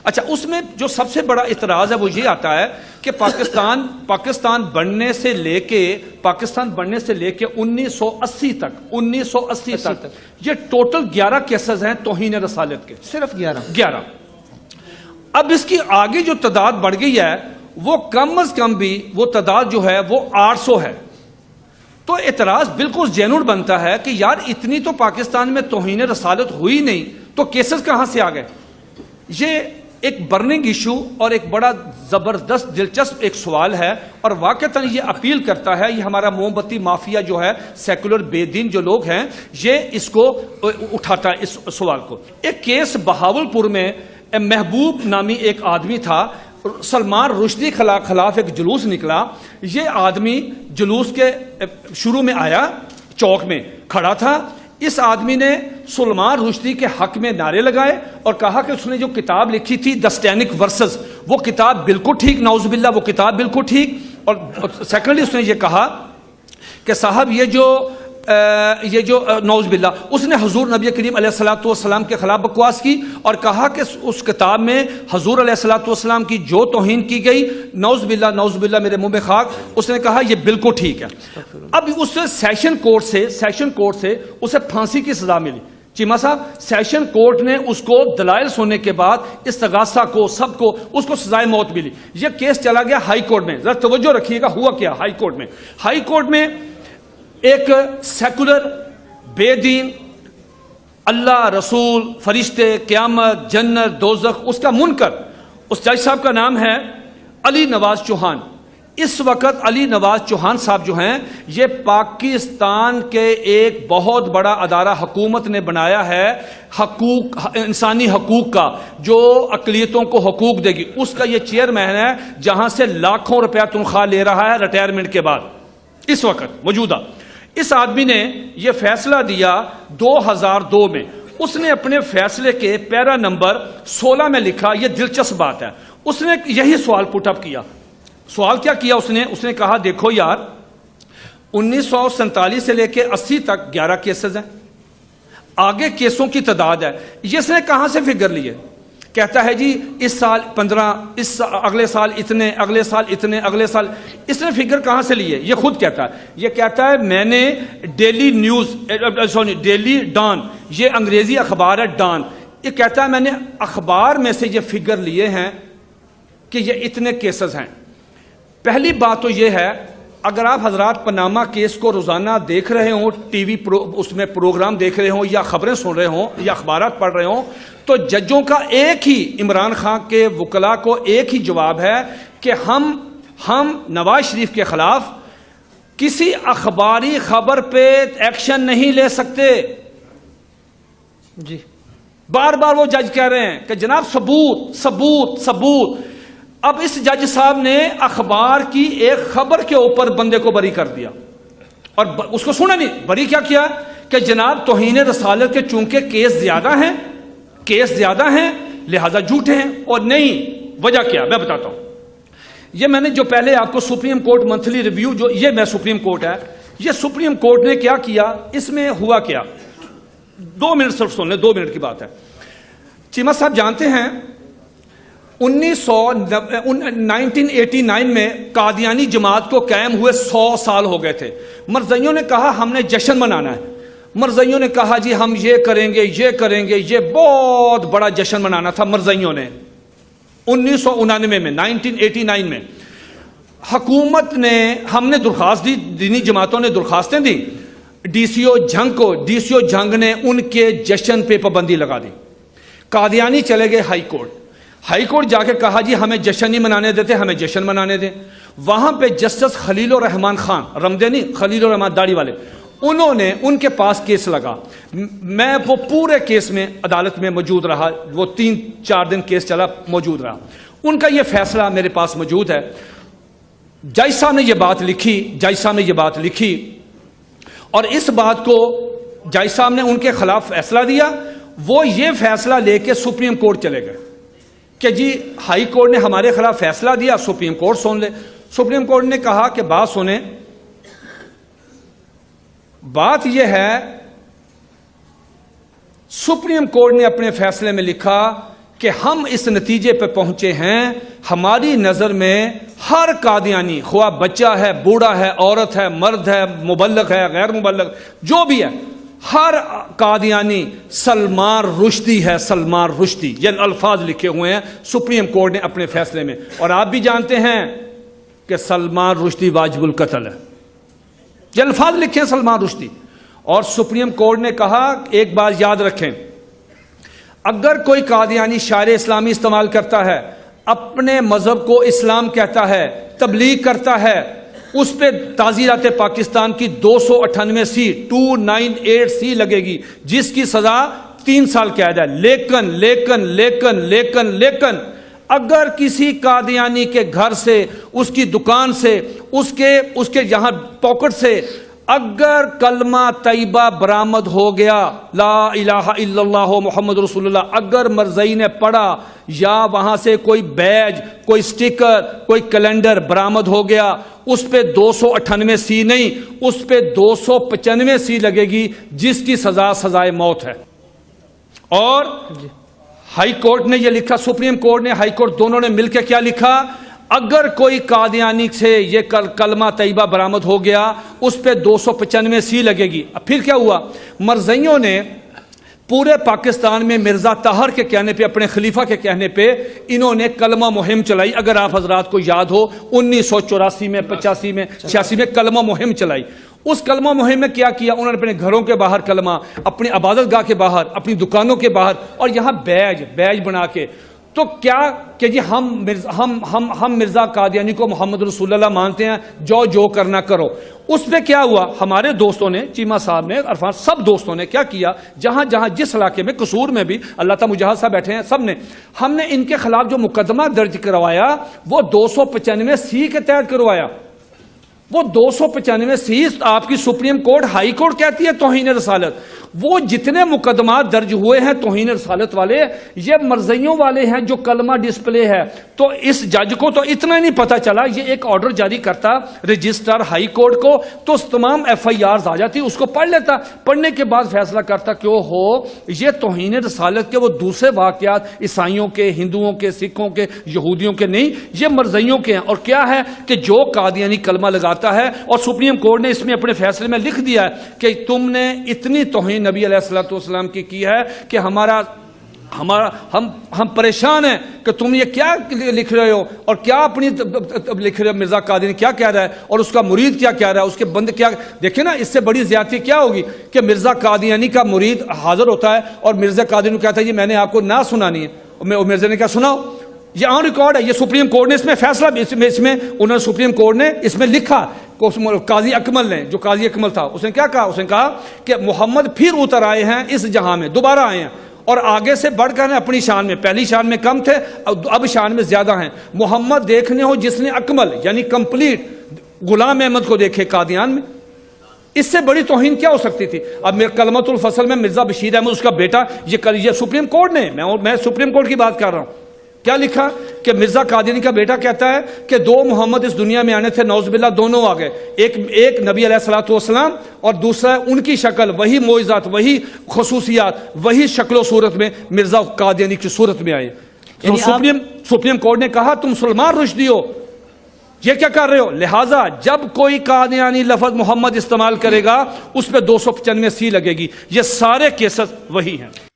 اچھا، اس میں جو سب سے بڑا اعتراض ہے وہ یہ آتا ہے کہ پاکستان بننے سے لے کے 1980 تک یہ ٹوٹل 11 کیسز ہیں توہین رسالت کے، صرف 11۔ اب اس کی آگے جو تعداد بڑھ گئی ہے وہ کم از کم بھی وہ تعداد جو ہے وہ 800 ہے۔ تو اعتراض بالکل جینوئن بنتا ہے کہ یار اتنی تو پاکستان میں توہین رسالت ہوئی نہیں تو کیسز کہاں سے آ گئے؟ یہ ایک برننگ ایشو اور ایک بڑا زبردست دلچسپ ایک سوال ہے، اور واقعتاً یہ اپیل کرتا ہے، یہ ہمارا موم بتی مافیا جو ہے، سیکولر بے دین جو لوگ ہیں، یہ اس کو اٹھاتا ہے اس سوال کو۔ ایک کیس بہاولپور میں محبوب نامی ایک آدمی تھا، سلمان رشدی خلاف ایک جلوس نکلا۔ یہ آدمی جلوس کے شروع میں آیا، چوک میں کھڑا تھا۔ اس آدمی نے سلمان رشدی کے حق میں نعرے لگائے اور کہا کہ اس نے جو کتاب لکھی تھی دستینک ورسز، وہ کتاب بالکل ٹھیک، نعوذ باللہ وہ کتاب بالکل ٹھیک۔ اور سیکنڈلی اس نے یہ کہا کہ صاحب یہ جو نعوذ باللہ اس نے حضور نبی کریم علیہ الصلوۃ والسلام کے خلاف بکواس کی اور کہا کہ اس کتاب میں حضور علیہ الصلوۃ والسلام کی جو توہین کی گئی، نعوذ باللہ میرے منہ میں خاک، اس نے کہا یہ بالکل ٹھیک ہے۔ اب اس سے سیشن کورٹ سے اسے پھانسی کی سزا ملی۔ چیمہ صاحب، سیشن کورٹ نے اس کو دلائل سننے کے بعد استغاثہ کو سب کو اس کو سزائے موت ملی۔ یہ کیس چلا گیا ہائی کورٹ میں۔ ذرا توجہ رکھیے گا ہوا کیا ہائی کورٹ میں ایک سیکولر بے دین، اللہ، رسول، فرشتے، قیامت، جنت، دوزخ، اس کا منکر، اس جج صاحب کا نام ہے علی نواز چوہان۔ اس وقت علی نواز چوہان صاحب جو ہیں یہ پاکستان کے ایک بہت بڑا ادارہ حکومت نے بنایا ہے، انسانی حقوق کا، جو اقلیتوں کو حقوق دے گی، اس کا یہ چیئرمین ہے، جہاں سے لاکھوں روپیہ تنخواہ لے رہا ہے ریٹائرمنٹ کے بعد اس وقت موجودہ۔ اس آدمی نے یہ فیصلہ دیا 2002 میں۔ اس نے اپنے فیصلے کے پیرا نمبر 16 میں لکھا، یہ دلچسپ بات ہے، اس نے یہی سوال پٹ اپ کیا۔ سوال کیا کیا اس نے کہا دیکھو یار 1947 سے لے کے 80 تک 11 کیسز ہیں، آگے کیسوں کی تعداد ہے، یہ اس نے کہاں سے فگر لیے؟ کہتا ہے جی اس سال 15، اگلے سال اتنے، اگلے سال اتنے، اگلے سال، اس نے فگر کہاں سے لیے؟ یہ خود کہتا ہے، یہ کہتا ہے میں نے ڈیلی ڈان، یہ انگریزی اخبار ہے ڈان، یہ کہتا ہے میں نے اخبار میں سے یہ فگر لیے ہیں کہ یہ اتنے کیسز ہیں۔ پہلی بات تو یہ ہے، اگر آپ حضرات پاناما کیس کو روزانہ دیکھ رہے ہوں، ٹی وی اس میں پروگرام دیکھ رہے ہوں یا خبریں سن رہے ہوں یا اخبارات پڑھ رہے ہوں، تو ججوں کا ایک ہی، عمران خان کے وکلاء کو ایک ہی جواب ہے کہ ہم نواز شریف کے خلاف کسی اخباری خبر پہ ایکشن نہیں لے سکتے۔ جی بار بار وہ جج کہہ رہے ہیں کہ جناب ثبوت ثبوت ثبوت۔ اب اس جج صاحب نے اخبار کی ایک خبر کے اوپر بندے کو بری کر دیا، اور اس کو سنا نہیں، بری کیا کیا کہ جناب توہین رسالت کے چونکہ کیس زیادہ ہیں لہذا جھوٹے ہیں، اور نہیں، وجہ کیا میں بتاتا ہوں۔ یہ میں نے جو پہلے آپ کو سپریم کورٹ منتھلی ریویو، جو یہ میں سپریم کورٹ ہے، یہ سپریم کورٹ نے کیا کیا، اس میں ہوا کیا، 2 منٹ صرف سن لیں، 2 منٹ کی بات ہے۔ چیمہ صاحب جانتے ہیں 1989 میں قادیانی جماعت کو قائم ہوئے 100 سال ہو گئے تھے۔ مرزائیوں نے کہا ہم نے جشن منانا ہے، مرزائیوں نے کہا جی ہم یہ کریں گے، یہ بہت بڑا جشن منانا تھا مرزائیوں نے۔ 1999 میں 1989 میں حکومت نے، ہم نے درخواست دی، دینی جماعتوں نے درخواستیں دی ڈی سی او جھنگ کو، ڈی سی او جھنگ نے ان کے جشن پہ پابندی لگا دی۔ قادیانی چلے گئے ہائی کورٹ جا کے کہا جی ہمیں جشن نہیں منانے دیتے، ہمیں جشن منانے دیں۔ وہاں پہ جسٹس خلیل الرحمان خان، رمدینی خلیل الرحمان داڑھی والے، انہوں نے، ان کے پاس کیس لگا، میں وہ پورے کیس میں عدالت میں موجود رہا، وہ 3-4 دن کیس چلا، موجود رہا۔ ان کا یہ فیصلہ میرے پاس موجود ہے۔ جج صاحب نے یہ بات لکھی اور اس بات کو جج صاحب نے ان کے خلاف فیصلہ دیا۔ وہ یہ فیصلہ لے کے سپریم کورٹ چلے گئے کہ جی ہائی کورٹ نے ہمارے خلاف فیصلہ دیا، سپریم کورٹ سن لے۔ سپریم کورٹ نے کہا کہ بات سنیں، بات یہ ہے، سپریم کورٹ نے اپنے فیصلے میں لکھا کہ ہم اس نتیجے پہ پہنچے ہیں، ہماری نظر میں ہر قادیانی، خواہ بچہ ہے، بوڑھا ہے، عورت ہے، مرد ہے، مبلغ ہے، غیر مبلغ، جو بھی ہے، ہر قادیانی سلمان رشدی ہے، سلمان رشدی، یہ الفاظ لکھے ہوئے ہیں سپریم کورٹ نے اپنے فیصلے میں، اور آپ بھی جانتے ہیں کہ سلمان رشدی واجب القتل ہے، یہ الفاظ لکھے ہیں سلمان رشدی۔ اور سپریم کورٹ نے کہا ایک بات یاد رکھیں، اگر کوئی قادیانی شعار اسلامی استعمال کرتا ہے، اپنے مذہب کو اسلام کہتا ہے، تبلیغ کرتا ہے، اس پہ تعزیرات پاکستان کی 298 سی 298 سی لگے گی، جس کی سزا 3 سال قید ہے۔ لیکن لیکن لیکن لیکن لیکن اگر کسی قادیانی کے گھر سے، اس کی دکان سے، اس کے یہاں پاکٹ سے اگر کلمہ طیبہ برآمد ہو گیا، لا الہ الا اللہ محمد رسول اللہ، اگر مرزئی نے پڑھا، یا وہاں سے کوئی بیج، کوئی سٹیکر، کوئی کیلنڈر برآمد ہو گیا، اس پہ 298 سی نہیں، اس پہ 295 سی لگے گی، جس کی سزا سزائے موت ہے۔ اور ہائی کورٹ نے یہ لکھا، سپریم کورٹ نے، ہائی کورٹ دونوں نے مل کے کیا لکھا، اگر کوئی قادیانی سے یہ کلمہ طیبہ برآمد ہو گیا، اس پہ 295 سی لگے گی۔ اب پھر کیا ہوا، مرزائیوں نے پورے پاکستان میں مرزا طاہر کے کہنے پہ، اپنے خلیفہ کے کہنے پہ، انہوں نے کلمہ مہم چلائی۔ اگر آپ حضرات کو یاد ہو 1984 میں، 85 میں، 86 میں کلمہ مہم چلائی۔ اس کلمہ مہم میں کیا کیا، انہوں نے اپنے گھروں کے باہر کلمہ، اپنی عبادت گاہ کے باہر، اپنی دکانوں کے باہر، اور یہاں بیج بنا کے، تو کیا کہ جی ہم مرزا قادیانی کو محمد رسول اللہ مانتے ہیں، جو کرنا کرو۔ اس پہ کیا ہوا، ہمارے دوستوں نے، چیمہ صاحب نے، عرفان، سب دوستوں نے کیا کیا، جہاں جس علاقے میں، قصور میں بھی، اللہ تعالیٰ مجاہد صاحب بیٹھے ہیں، سب نے، ہم نے ان کے خلاف جو مقدمہ درج کروایا وہ 295 سی کے تحت کروایا۔ وہ 295 سی آپ کی سپریم کورٹ، ہائی کورٹ کہتی ہے توہین رسالت۔ وہ جتنے مقدمات درج ہوئے ہیں توہین رسالت والے، یہ مرزائیوں والے ہیں جو کلمہ ڈسپلے ہے۔ تو اس جج کو تو اتنا نہیں پتا چلا، یہ ایک آرڈر جاری کرتا رجسٹر ہائی کورٹ کو، تو تمام ایف آئی آرز آ جاتی، اس کو پڑھ لیتا، پڑھنے کے بعد فیصلہ کرتا کہ ہو یہ توہین رسالت کے وہ دوسرے واقعات عیسائیوں کے، ہندوؤں کے، سکھوں کے، یہودیوں کے نہیں، یہ مرزائیوں کے ہیں۔ اور کیا ہے کہ جو قادیانی کلمہ لگاتا ہے، اور سپریم کورٹ نے اس میں اپنے فیصلے میں لکھ دیا ہے کہ تم نے اتنی توہین نبی علیہ الصلوۃ والسلام کی ہے کہ ہم پریشان ہیں کہ تم یہ کیا لکھ رہے ہو، اور کیا اپنی لکھ رہے ہو، مرزا قادیانی کیا کہہ رہا ہے، اور اس کا مرید کیا کہہ رہا ہے، اس کے بندے کیا۔ دیکھیں نا، اس سے بڑی زیادتی کیا ہوگی کہ مرزا قادیانی کا مرید حاضر ہوتا ہے اور مرزا قادیانی کو کہتا ہے جی میں نے آپ کو نہ سنانی ہے، اور مرزا نے کہا سناؤ، یہ آن ریکارڈ ہے، یہ سپریم کورٹ نے اس میں فیصلہ، اس میں انہوں نے سپریم کورٹ نے اس میں لکھا، قاضی اکمل نے، جو قاضی اکمل تھا، اس نے کیا کہا، اس نے کہا کہ محمد پھر اتر آئے ہیں اس جہاں میں، دوبارہ آئے ہیں، اور آگے سے بڑھ کر اپنی شان میں، پہلی شان میں کم تھے، اب شان میں زیادہ ہیں۔ محمد دیکھنے ہو جس نے اکمل یعنی کمپلیٹ غلام احمد کو دیکھے قادیان میں، اس سے بڑی توہین کیا ہو سکتی تھی۔ اب میں کلمۃ الفصل میں مرزا بشیر احمد، اس کا بیٹا، یہ سپریم کورٹ نے، میں سپریم کورٹ کی بات کر رہا ہوں، کیا لکھا کہ مرزا قادیانی کا بیٹا کہتا ہے کہ 2 محمد اس دنیا میں آنے تھے، نعوذ باللہ دونوں آ گئے، ایک نبی علیہ الصلوۃ والسلام، اور دوسرا ان کی شکل، وہی معجزات، وہی خصوصیات، وہی شکل و صورت میں مرزا قادیانی کی صورت میں آئے۔ تو سپریم کورٹ نے کہا تم سلمان رشدی ہو، یہ کیا کر رہے ہو، لہٰذا جب کوئی قادیانی لفظ محمد استعمال کرے گا اس پہ 295 سی لگے گی۔ یہ سارے کیسز وہی ہیں۔